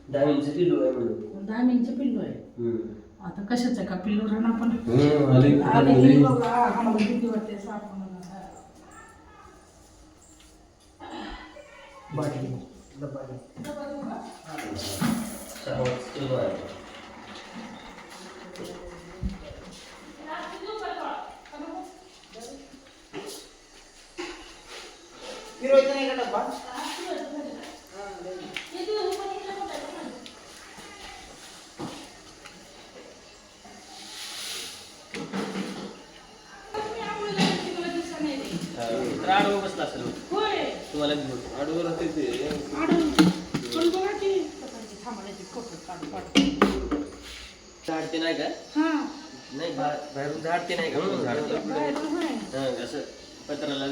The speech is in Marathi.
डाळींचं पिल्लू आहे म्हणून. दामिनचं पिल्लू आहे. आता कशाचं का पिल्लू राहणार पण आले आम्हाला भीती वाटते साप म्हणून. फिरवायचं नाही का डब्बा? आडवं बसला असेल तुम्हाला आडवं राहते ते झाडते नाही का? नाही बाहेरून झाडते नाही का? झाडते असं पत्राला